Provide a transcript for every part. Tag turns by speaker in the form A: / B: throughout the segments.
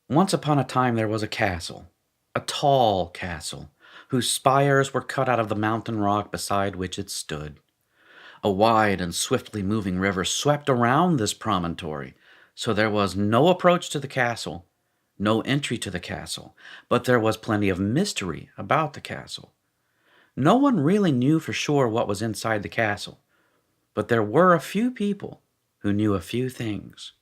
A: Once upon a time there was a castle, a tall castle, whose spires were cut out of the mountain rock beside which it stood. A wide and swiftly moving river swept around this promontory, so there was no approach to the castle, no entry to the castle, but there was plenty of mystery about the castle. No one really knew for sure what was inside the castle, but there were a few people who knew a few things.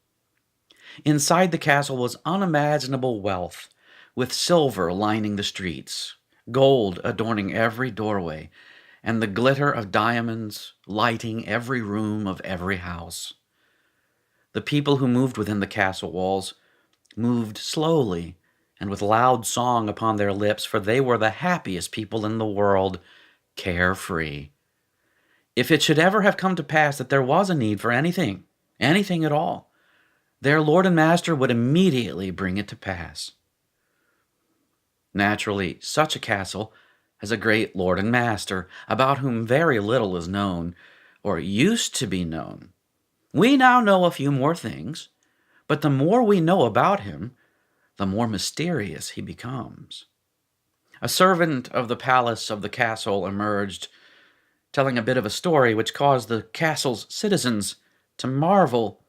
A: Inside the castle was unimaginable wealth, with silver lining the streets, gold adorning every doorway, and the glitter of diamonds lighting every room of every house. The people who moved within the castle walls moved slowly and with loud song upon their lips, for they were the happiest people in the world, carefree. If it should ever have come to pass that there was a need for anything, anything at all, their Lord and Master would immediately bring it to pass. Naturally, such a castle has a great Lord and Master, about whom very little is known, or used to be known. We now know a few more things, but the more we know about him, the more mysterious he becomes. A servant of the palace of the castle emerged, telling a bit of a story which caused the castle's citizens to marvel.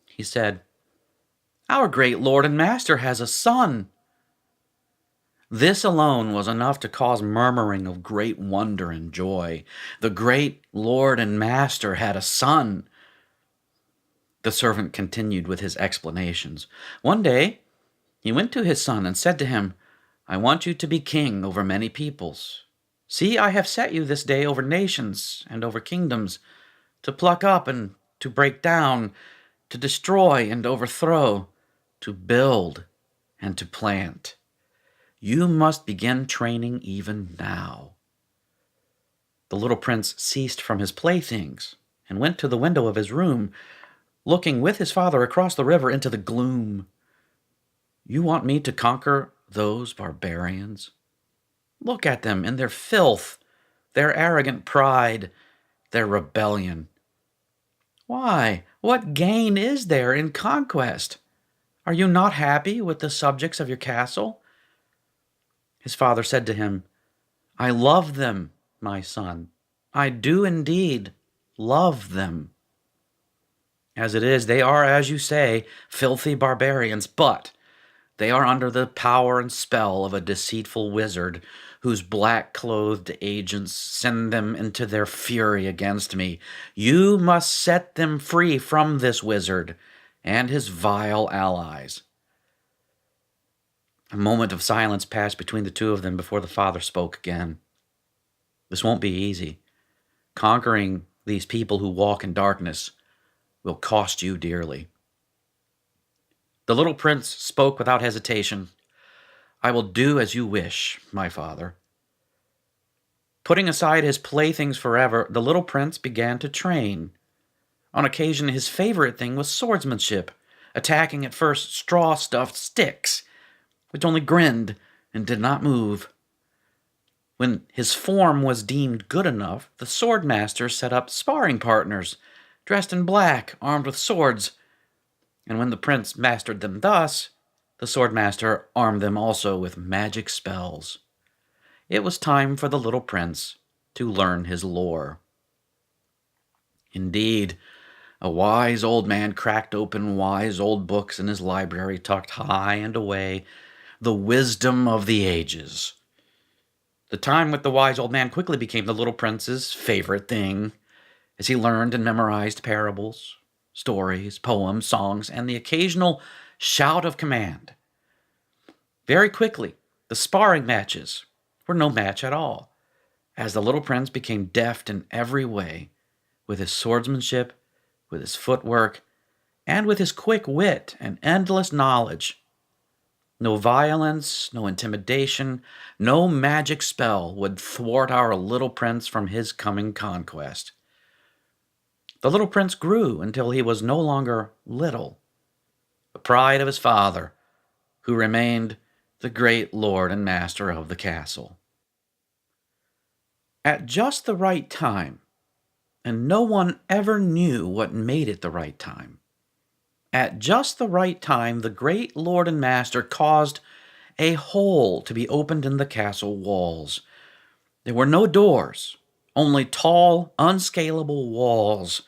A: He said, "Our great Lord and Master has a son." This alone was enough to cause murmuring of great wonder and joy. The great Lord and Master had a son. The servant continued with his explanations. One day, he went to his son and said to him, "I want you to be king over many peoples. See, I have set you this day over nations and over kingdoms, to pluck up and to break down, to destroy and overthrow, to build and to plant. You must begin training even now." The little prince ceased from his playthings and went to the window of his room, looking with his father across the river into the gloom. "You want me to conquer those barbarians? Look at them in their filth, their arrogant pride, their rebellion. Why, what gain is there in conquest? Are you not happy with the subjects of your castle?" His father said to him, "I love them, my son. I do indeed love them. As it is, they are, as you say, filthy barbarians, but they are under the power and spell of a deceitful wizard, whose black-clothed agents send them into their fury against me. You must set them free from this wizard and his vile allies." A moment of silence passed between the two of them before the father spoke again. "This won't be easy. Conquering these people who walk in darkness will cost you dearly." The little prince spoke without hesitation. "I will do as you wish, my father." Putting aside his playthings forever, the little prince began to train. On occasion, his favorite thing was swordsmanship, attacking at first straw-stuffed sticks, which only grinned and did not move. When his form was deemed good enough, the swordmaster set up sparring partners, dressed in black, armed with swords, and when the prince mastered them thus, the swordmaster armed them also with magic spells. It was time for the little prince to learn his lore. Indeed, a wise old man cracked open wise old books in his library, tucked high and away, the wisdom of the ages. The time with the wise old man quickly became the little prince's favorite thing, as he learned and memorized parables, stories, poems, songs, and the occasional shout of command. Very quickly, the sparring matches were no match at all, as the little prince became deft in every way, with his swordsmanship, with his footwork, and with his quick wit and endless knowledge. No violence, no intimidation, no magic spell would thwart our little prince from his coming conquest. The little prince grew until he was no longer little, the pride of his father, who remained the great lord and master of the castle. At just the right time, and no one ever knew what made it the right time, At just the right time, the great lord and master caused a hole to be opened in the castle walls. There were no doors, only tall, unscalable walls.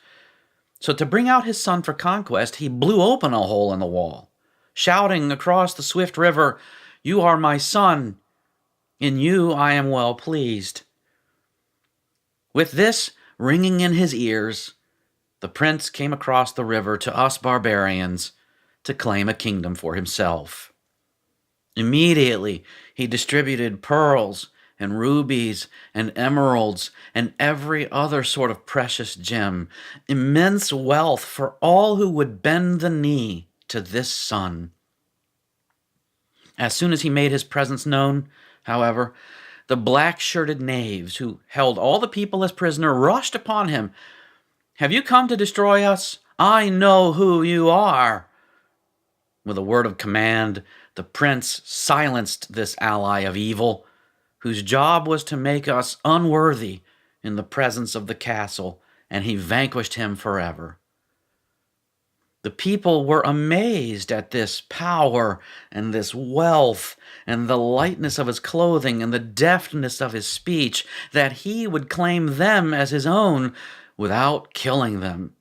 A: So to bring out his son for conquest, he blew open a hole in the wall, shouting across the swift river, "You are my son. In you I am well pleased." With this ringing in his ears, the prince came across the river to us barbarians to claim a kingdom for himself. Immediately, he distributed pearls and rubies and emeralds and every other sort of precious gem, immense wealth for all who would bend the knee to this son. As soon as he made his presence known, however, the black-shirted knaves who held all the people as prisoner rushed upon him. "Have you come to destroy us? I know who you are." With a word of command, the prince silenced this ally of evil, whose job was to make us unworthy in the presence of the castle, and he vanquished him forever. The people were amazed at this power and this wealth and the lightness of his clothing and the deftness of his speech, that he would claim them as his own without killing them.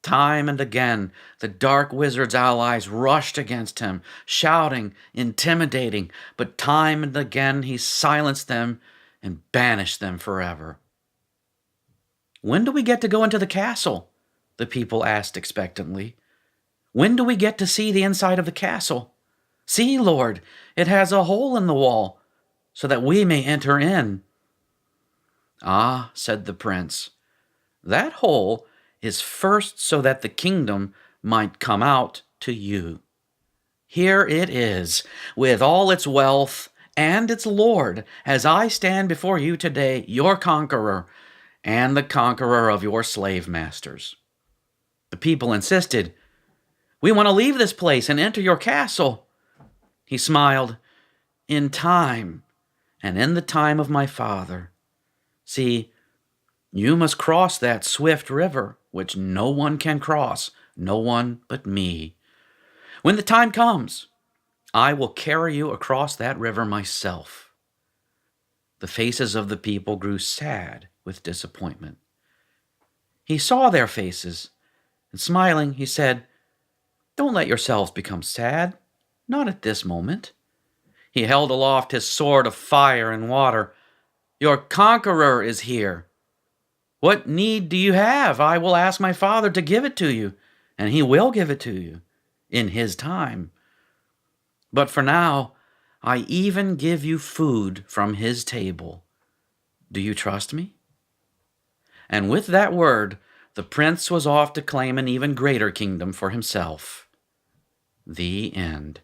A: Time and again, the dark wizard's allies rushed against him, shouting, intimidating, but time and again he silenced them and banished them forever. "When do we get to go into the castle?" the people asked expectantly. "When do we get to see the inside of the castle? See, Lord, it has a hole in the wall, so that we may enter in." "Ah," said the prince, "that hole is first so that the kingdom might come out to you. Here it is, with all its wealth and its lord, as I stand before you today, your conqueror, and the conqueror of your slave masters." The people insisted, "We want to leave this place and enter your castle." He smiled, "In time, and in the time of my father. See, you must cross that swift river, which no one can cross, no one but me. When the time comes, I will carry you across that river myself." The faces of the people grew sad with disappointment. He saw their faces, and smiling, he said, "Don't let yourselves become sad, not at this moment." He held aloft his sword of fire and water. "Your conqueror is here. What need do you have? I will ask my father to give it to you, and he will give it to you in his time. But for now, I even give you food from his table. Do you trust me?" And with that word, the prince was off to claim an even greater kingdom for himself. The end.